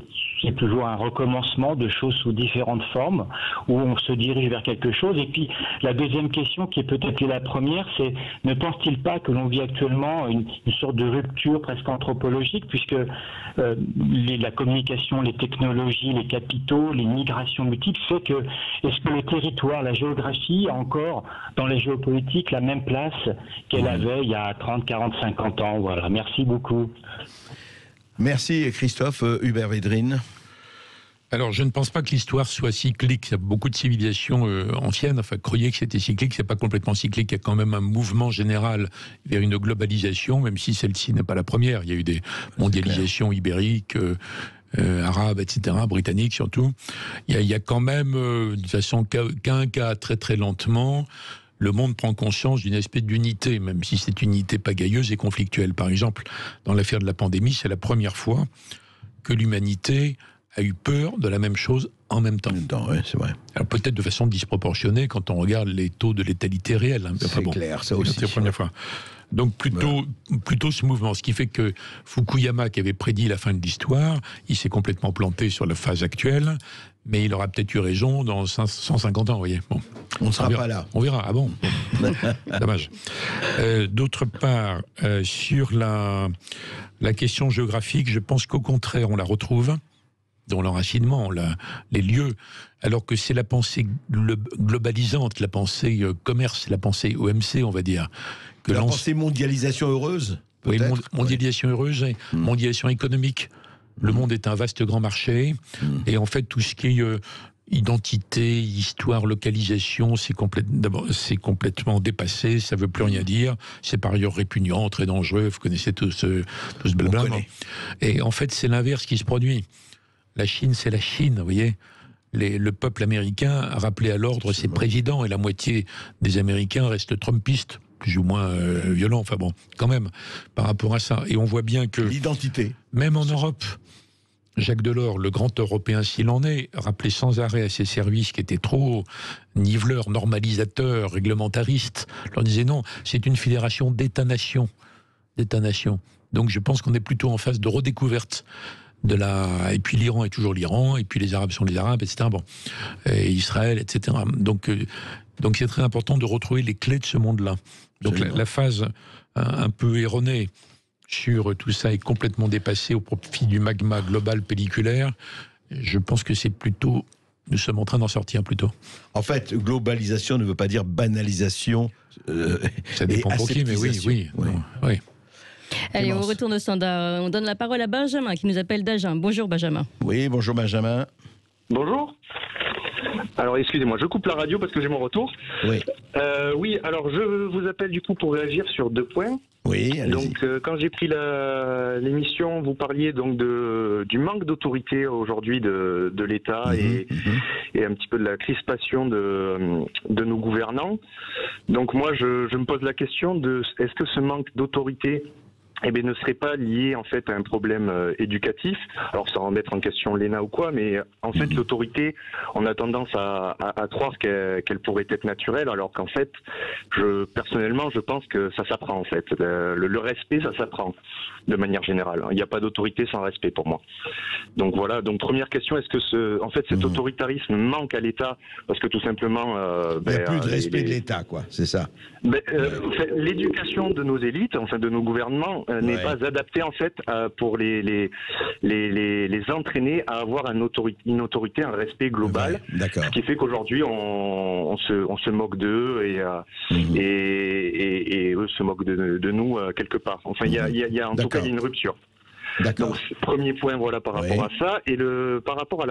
toujours un recommencement de choses sous différentes formes, où on se dirige vers quelque chose? Et puis la deuxième question, qui est peut-être la première, c'est: ne pense-t-il pas que l'on vit actuellement une sorte de rupture presque anthropologique, puisque la communication, les technologies, les capitaux, les migrations multiples fait que, est-ce que le territoire, la géographie a encore dans la géopolitique la même place qu'elle avait il y a 30, 40, 50 ans? Voilà, merci beaucoup. Merci Christophe. Hubert Védrine. Alors, je ne pense pas que l'histoire soit cyclique. Il y a beaucoup de civilisations anciennes, croyaient que c'était cyclique. C'est pas complètement cyclique. Il y a quand même un mouvement général vers une globalisation, même si celle-ci n'est pas la première. Il y a eu des mondialisations ibériques, arabes, etc., britanniques surtout. Il y a quand même, de façon qu'un cas très très lentement, le monde prend conscience d'une espèce d'unité, même si cette unité pagailleuse et conflictuelle. Par exemple, dans l'affaire de la pandémie, c'est la première fois que l'humanité a eu peur de la même chose en même temps. Oui, c'est vrai. Alors peut-être de façon disproportionnée quand on regarde les taux de létalité réels. Hein. C'est clair, ça aussi. C'est la première fois. Donc plutôt ce mouvement. Ce qui fait que Fukuyama, qui avait prédit la fin de l'histoire, il s'est complètement planté sur la phase actuelle, mais il aura peut-être eu raison dans 150 ans, vous voyez. Bon. On ne sera pas là. On verra. Ah bon. Dommage. D'autre part, sur la question géographique, je pense qu'au contraire, on la retrouve dans l'enracinement, les lieux, alors que c'est la pensée globalisante, la pensée commerce, la pensée OMC, on va dire. La pensée mondialisation heureuse. Oui, mondialisation heureuse, mondialisation économique. Le monde est un vaste grand marché, et en fait, tout ce qui est identité, histoire, localisation, c'est complètement dépassé, ça ne veut plus rien dire, c'est par ailleurs répugnant, très dangereux, vous connaissez tout ce blabla. Et en fait, c'est l'inverse qui se produit. La Chine, c'est la Chine, vous voyez. Le peuple américain a rappelé à l'ordre ses présidents, et la moitié des Américains restent trumpistes, plus ou moins violents, enfin bon, quand même, par rapport à ça. Et on voit bien que... L'identité. Même en Europe, Jacques Delors, le grand Européen s'il en est, rappelait sans arrêt à ses services qui étaient trop niveleurs, normalisateurs, réglementaristes, leur disait non, c'est une fédération d'États-nations. Donc je pense qu'on est plutôt en phase de redécouverte et puis l'Iran est toujours l'Iran, et puis les Arabes sont les Arabes, etc. Bon, et Israël, etc. Donc c'est très important de retrouver les clés de ce monde-là. Donc la phase un peu erronée sur tout ça est complètement dépassée au profit du magma global pelliculaire. Je pense que c'est plutôt... Nous sommes en train d'en sortir plutôt. En fait, globalisation ne veut pas dire banalisation. Ça dépend pour qui, mais oui. Allez, on retourne au standard. On donne la parole à Benjamin qui nous appelle d'Agen. Bonjour Benjamin. Oui, bonjour Benjamin. Bonjour. Alors excusez-moi, je coupe la radio parce que j'ai mon retour. Oui. Oui, alors je vous appelle du coup pour réagir sur 2 points. Oui, allez-y. Donc quand j'ai pris l'émission, vous parliez donc du manque d'autorité aujourd'hui de l'État et un petit peu de la crispation de nos gouvernants. Donc moi je me pose la question est-ce que ce manque d'autorité ne serait pas lié en fait à un problème éducatif, alors sans remettre en question l'ENA ou quoi, mais en fait l'autorité, on a tendance à croire qu'elle pourrait être naturelle, alors qu'en fait, personnellement, je pense que ça s'apprend en fait. Le respect, ça s'apprend de manière générale. Il n'y a pas d'autorité sans respect pour moi. Donc voilà. Donc première question, est-ce que cet autoritarisme manque à l'État parce que tout simplement, il n'y a plus de respect de l'État, quoi. C'est ça. L'éducation de nos élites, enfin de nos gouvernements, n'est pas adaptée en fait pour les entraîner à avoir une autorité, un respect global. Ce qui fait qu'aujourd'hui on se moque d'eux et eux se moquent de nous quelque part. Enfin il y a en tout cas une rupture. Donc premier point voilà par rapport à ça et par rapport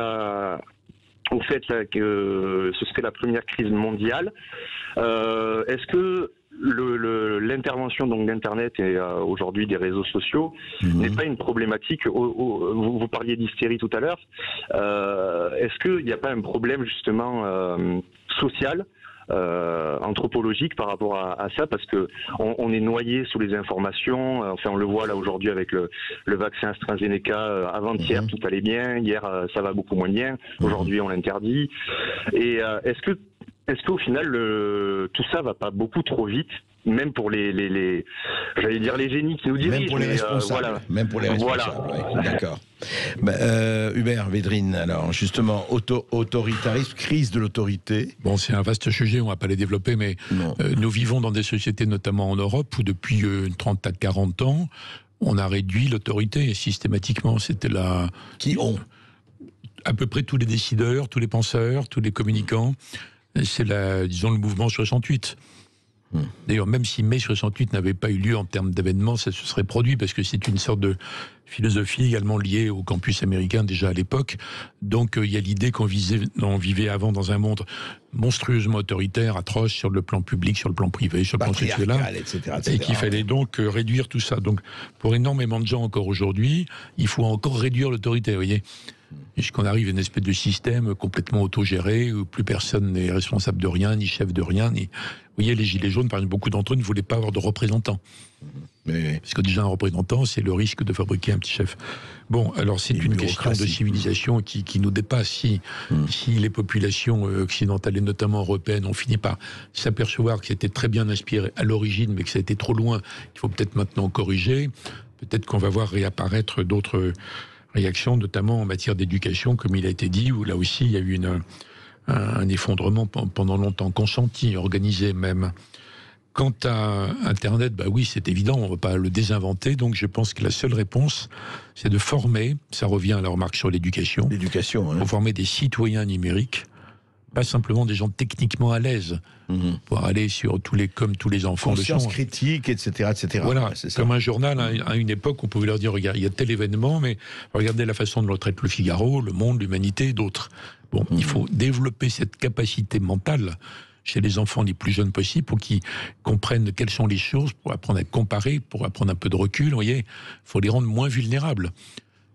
au fait là, que ce serait la première crise mondiale. Est-ce que l'intervention donc d'Internet et aujourd'hui des réseaux sociaux n'est pas une problématique vous parliez d'hystérie tout à l'heure. Est-ce qu'il n'y a pas un problème justement social, anthropologique par rapport à ça, parce que on est noyé sous les informations. Enfin, on le voit là aujourd'hui avec le vaccin AstraZeneca. Avant-hier, tout allait bien. Hier, ça va beaucoup moins bien. Aujourd'hui, on l'interdit. Et est-ce qu'au final, tout ça va pas beaucoup trop vite, même pour j'allais dire les génies qui nous dirigent. Même pour les responsables. Même pour les responsables. Voilà. Ouais, d'accord. Hubert Védrine, alors justement, autoritarisme, crise de l'autorité. Bon, c'est un vaste sujet, on ne va pas les développer, mais nous vivons dans des sociétés, notamment en Europe, où depuis 30 à 40 ans, on a réduit l'autorité systématiquement. C'était à peu près tous les décideurs, tous les penseurs, tous les communicants. C'est disons, le mouvement 68. D'ailleurs, même si mai 68 n'avait pas eu lieu en termes d'événements, ça se serait produit parce que c'est une sorte de philosophie également liée au campus américain déjà à l'époque. Donc il y a l'idée qu'on vivait avant dans un monde monstrueusement autoritaire, atroce sur le plan public, sur le plan privé, sur le plan sexuel, et qu'il fallait donc réduire tout ça. Donc pour énormément de gens encore aujourd'hui, il faut encore réduire l'autorité, vous voyez. Puisqu'on arrive à une espèce de système complètement autogéré, où plus personne n'est responsable de rien, ni chef de rien. Vous voyez, les Gilets jaunes, par exemple, beaucoup d'entre eux ne voulaient pas avoir de représentants. Parce que déjà, un représentant, c'est le risque de fabriquer un petit chef. Bon, alors c'est une question de civilisation qui nous dépasse. Si les populations occidentales, et notamment européennes, ont fini par s'apercevoir que c'était très bien inspiré à l'origine, mais que ça a été trop loin, qu'il faut peut-être maintenant corriger, peut-être qu'on va voir réapparaître d'autres réactions, notamment en matière d'éducation, comme il a été dit, où là aussi il y a eu un effondrement pendant longtemps, consenti, organisé même. Quant à Internet, bah oui, c'est évident, on ne va pas le désinventer, donc je pense que la seule réponse, c'est de former, ça revient à la remarque sur l'éducation, pour former des citoyens numériques, pas simplement des gens techniquement à l'aise, pour aller sur tous les enfants. Conscience critique, etc., etc. Voilà, comme un journal, à une époque, on pouvait leur dire, regarde, il y a tel événement, mais regardez la façon dont le traite le Figaro, Le Monde, l'Humanité et d'autres. Bon, il faut développer cette capacité mentale chez les enfants les plus jeunes possibles pour qu'ils comprennent quelles sont les choses, pour apprendre à comparer, pour apprendre un peu de recul. Vous voyez, il faut les rendre moins vulnérables,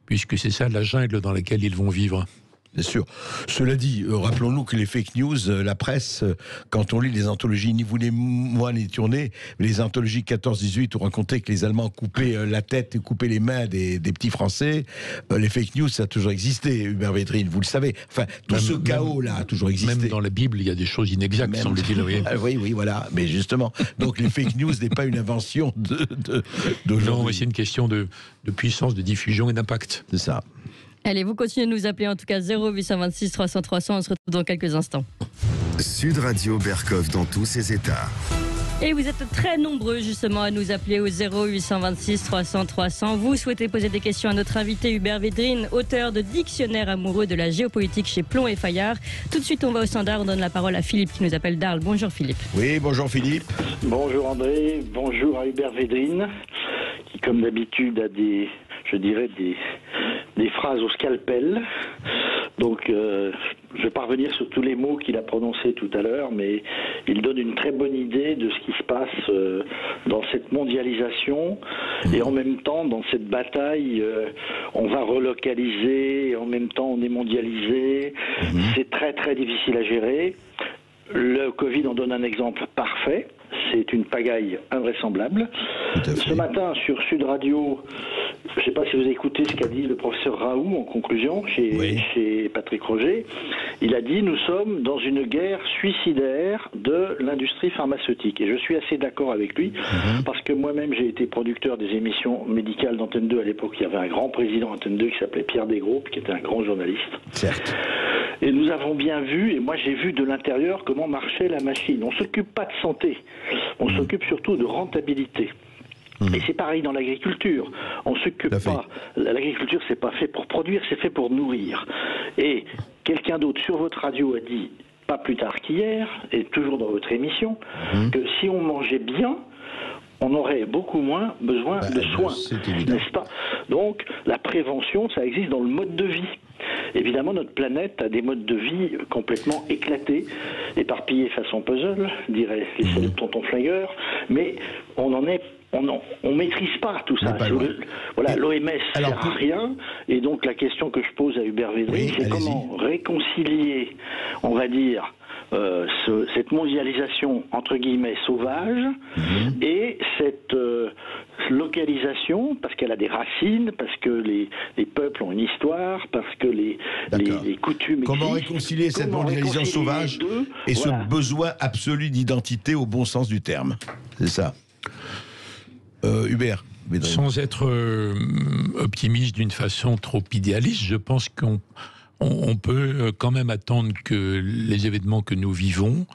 puisque c'est ça la jungle dans laquelle ils vont vivre. Bien sûr. Cela dit, rappelons-nous que les fake news, la presse, quand on lit les anthologies, ni vous ni moi ni tourné, les anthologies 14-18 ont raconté que les Allemands coupaient la tête et coupaient les mains des petits Français. Les fake news, ça a toujours existé, Hubert Védrine, vous le savez. Enfin, tout ce chaos-là a toujours existé. Même dans la Bible, il y a des choses inexactes, semble-t-il. Oui, voilà. Mais justement, donc les fake news n'est pas une invention d'aujourd'hui. Non, mais c'est une question de puissance, de diffusion et d'impact. C'est ça. Allez, vous continuez de nous appeler, en tout cas 0826 300 300, on se retrouve dans quelques instants. Sud Radio Berkov dans tous ses états. Et vous êtes très nombreux justement à nous appeler au 0826 300 300. Vous souhaitez poser des questions à notre invité Hubert Védrine, auteur de Dictionnaire amoureux de la géopolitique chez Plomb et Fayard. Tout de suite, on va au standard, on donne la parole à Philippe qui nous appelle d'Arles. Bonjour Philippe. Oui, bonjour Philippe. Bonjour André, bonjour à Hubert Védrine, qui comme d'habitude a des phrases au scalpel. Donc, je vais pas revenir sur tous les mots qu'il a prononcés tout à l'heure, mais il donne une très bonne idée de ce qui se passe dans cette mondialisation et en même temps dans cette bataille. On va relocaliser et en même temps on est mondialisé. C'est très très difficile à gérer. Le Covid en donne un exemple parfait. C'est une pagaille invraisemblable. Ce matin, sur Sud Radio, je ne sais pas si vous écoutez ce qu'a dit le professeur Raoult en conclusion chez Patrick Roger. Il a dit « Nous sommes dans une guerre suicidaire de l'industrie pharmaceutique ». Et je suis assez d'accord avec lui, parce que moi-même, j'ai été producteur des émissions médicales d'Antenne 2. À l'époque, il y avait un grand président d'Antenne 2 qui s'appelait Pierre Desgros, qui était un grand journaliste. Certes. Et nous avons bien vu, et moi j'ai vu de l'intérieur comment marchait la machine. On ne s'occupe pas de santé, on s'occupe surtout de rentabilité. Et c'est pareil dans l'agriculture. On s'occupe pas. L'agriculture, c'est pas fait pour produire, c'est fait pour nourrir. Et quelqu'un d'autre sur votre radio a dit, pas plus tard qu'hier, et toujours dans votre émission, que si on mangeait bien, on aurait beaucoup moins besoin de soins, n'est-ce pas? Donc, la prévention, ça existe dans le mode de vie. Évidemment, notre planète a des modes de vie complètement éclatés, éparpillés façon puzzle, diraient les célèbres tontons flingueurs, mais on maîtrise pas tout ça. Voilà, l'OMS sert à rien, et donc la question que je pose à Hubert Védrine, c'est comment réconcilier, on va dire, cette mondialisation entre guillemets sauvage et cette localisation, parce qu'elle a des racines, parce que les peuples ont une histoire, parce que les coutumes Comment existent. Réconcilier cette mondialisation sauvage et ce besoin absolu d'identité au bon sens du terme? C'est ça. Hubert Védrine. Sans être optimiste d'une façon trop idéaliste, je pense qu'on peut quand même attendre que les événements que nous vivons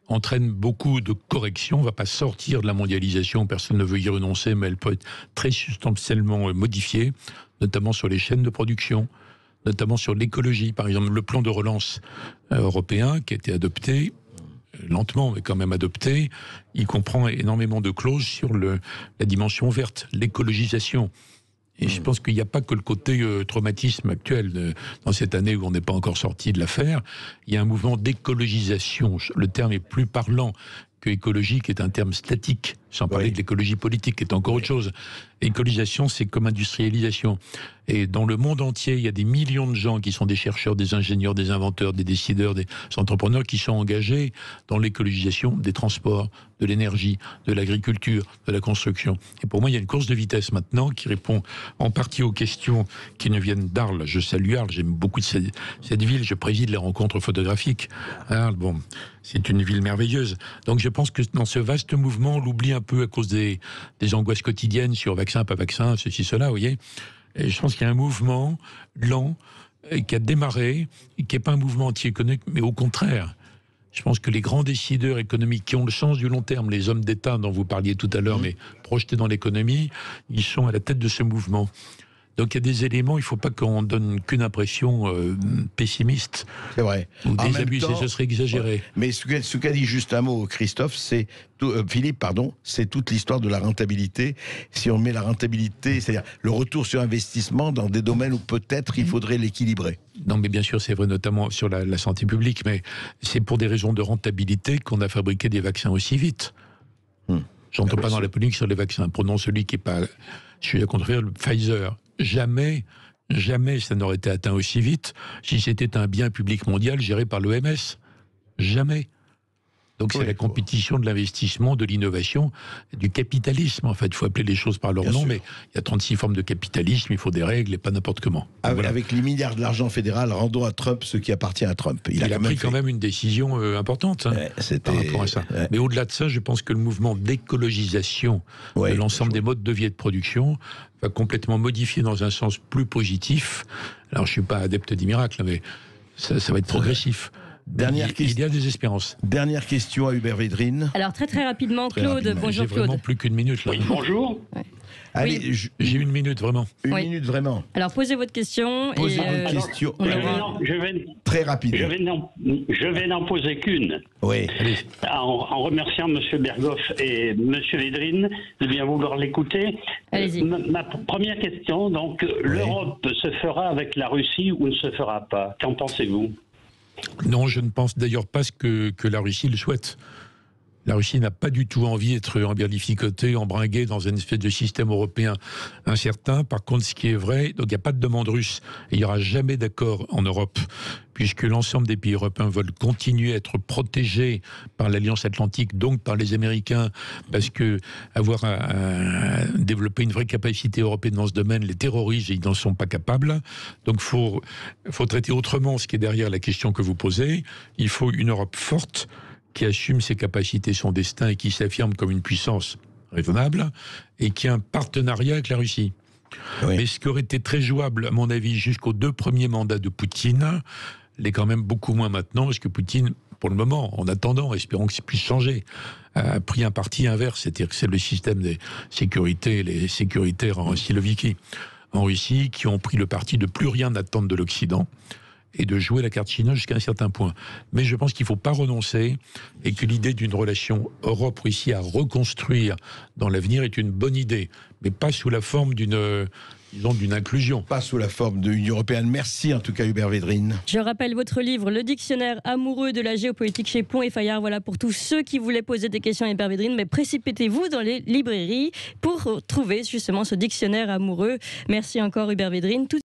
entraînent beaucoup de corrections. On ne va pas sortir de la mondialisation, personne ne veut y renoncer, mais elle peut être très substantiellement modifiée, notamment sur les chaînes de production, notamment sur l'écologie. Par exemple, le plan de relance européen qui a été adopté, lentement, mais quand même adopté, il comprend énormément de clauses sur la dimension verte, l'écologisation. Et je pense qu'il n'y a pas que le côté traumatisme actuel dans cette année où on n'est pas encore sorti de l'affaire. Il y a un mouvement d'écologisation. Le terme est plus parlant que écologique est un terme statique, sans parler de l'écologie politique, qui est encore autre chose. Écologisation, c'est comme industrialisation. Et dans le monde entier, il y a des millions de gens qui sont des chercheurs, des ingénieurs, des inventeurs, des décideurs, des entrepreneurs qui sont engagés dans l'écologisation des transports, de l'énergie, de l'agriculture, de la construction. Et pour moi, il y a une course de vitesse maintenant qui répond en partie aux questions qui nous viennent d'Arles. Je salue Arles, j'aime beaucoup cette ville, je préside les rencontres photographiques. Arles, bon, c'est une ville merveilleuse. Donc je pense que dans ce vaste mouvement, on l'oublie un peu à cause des angoisses quotidiennes sur vaccin, pas vaccin, ceci, cela, vous voyez. Et je pense qu'il y a un mouvement lent qui a démarré, et qui n'est pas un mouvement anti-économique, mais au contraire. Je pense que les grands décideurs économiques qui ont le sens du long terme, les hommes d'État dont vous parliez tout à l'heure, mais projetés dans l'économie, ils sont à la tête de ce mouvement. Donc il y a des éléments, il ne faut pas qu'on donne qu'une impression pessimiste. C'est vrai. Ou désabusée, ce serait exagéré. Ouais. Mais ce qu'a dit juste un mot Christophe, c'est Philippe, pardon, c'est toute l'histoire de la rentabilité. Si on met la rentabilité, c'est-à-dire le retour sur investissement dans des domaines où peut-être il faudrait l'équilibrer. Non, mais bien sûr, c'est vrai, notamment sur la santé publique, mais c'est pour des raisons de rentabilité qu'on a fabriqué des vaccins aussi vite. J'entre pas dans la polémique sur les vaccins. Prenons celui qui n'est pas... Je suis à contraire, le Pfizer. Jamais ça n'aurait été atteint aussi vite si c'était un bien public mondial géré par l'OMS. Jamais. Donc c'est la compétition de l'investissement, de l'innovation, du capitalisme. En fait, il faut appeler les choses par leur nom, mais il y a 36 formes de capitalisme, il faut des règles et pas n'importe comment. Avec les milliards de l'argent fédéral, rendons à Trump ce qui appartient à Trump. Il a pris quand même une décision importante par rapport à ça. Mais au-delà de ça, je pense que le mouvement d'écologisation de l'ensemble des modes de vie et de production va complètement modifier dans un sens plus positif. Alors je ne suis pas adepte des miracles, mais ça va être progressif. Il y a des espérances. Dernière question à Hubert Védrine. Alors très rapidement, Claude, bonjour Claude. J'ai vraiment plus qu'une minute là. Oui, bonjour. Ouais. Allez, j'ai une minute vraiment. Une minute vraiment. Alors posez votre question. Posez votre question. Très rapide. Je vais n'en poser qu'une. Oui. Allez. En remerciant M. Berghoff et M. Védrine de bien vouloir l'écouter. Allez-y. Ma première question, donc, l'Europe se fera avec la Russie ou ne se fera pas? Qu'en pensez-vous? Non, je ne pense d'ailleurs pas que la Russie le souhaite. La Russie n'a pas du tout envie d'être embierlificotée, embringuée dans une espèce de système européen incertain. Par contre, ce qui est vrai, donc il n'y a pas de demande russe. Et il n'y aura jamais d'accord en Europe, puisque l'ensemble des pays européens veulent continuer à être protégés par l'Alliance Atlantique, donc par les Américains, parce que avoir développé une vraie capacité européenne dans ce domaine, les terroristes, ils n'en sont pas capables. Donc faut traiter autrement ce qui est derrière la question que vous posez. Il faut une Europe forte, qui assume ses capacités, son destin et qui s'affirme comme une puissance raisonnable et qui a un partenariat avec la Russie. Oui. Mais ce qui aurait été très jouable, à mon avis, jusqu'aux 2 premiers mandats de Poutine, l'est quand même beaucoup moins maintenant, parce que Poutine, pour le moment, en attendant, espérons que ça puisse changer, a pris un parti inverse, c'est-à-dire que c'est le système des sécurités, les sécuritaires en Siloviki, en Russie, qui ont pris le parti de plus rien attendre de l'Occident, et de jouer la carte chinoise jusqu'à un certain point. Mais je pense qu'il ne faut pas renoncer et que l'idée d'une relation Europe-Russie à reconstruire dans l'avenir est une bonne idée, mais pas sous la forme d'une inclusion. Pas sous la forme de l'Union européenne. Merci en tout cas Hubert Védrine. Je rappelle votre livre, Le dictionnaire amoureux de la géopolitique chez Pont et Fayard. Voilà pour tous ceux qui voulaient poser des questions à Hubert Védrine, mais précipitez-vous dans les librairies pour trouver justement ce dictionnaire amoureux. Merci encore Hubert Védrine.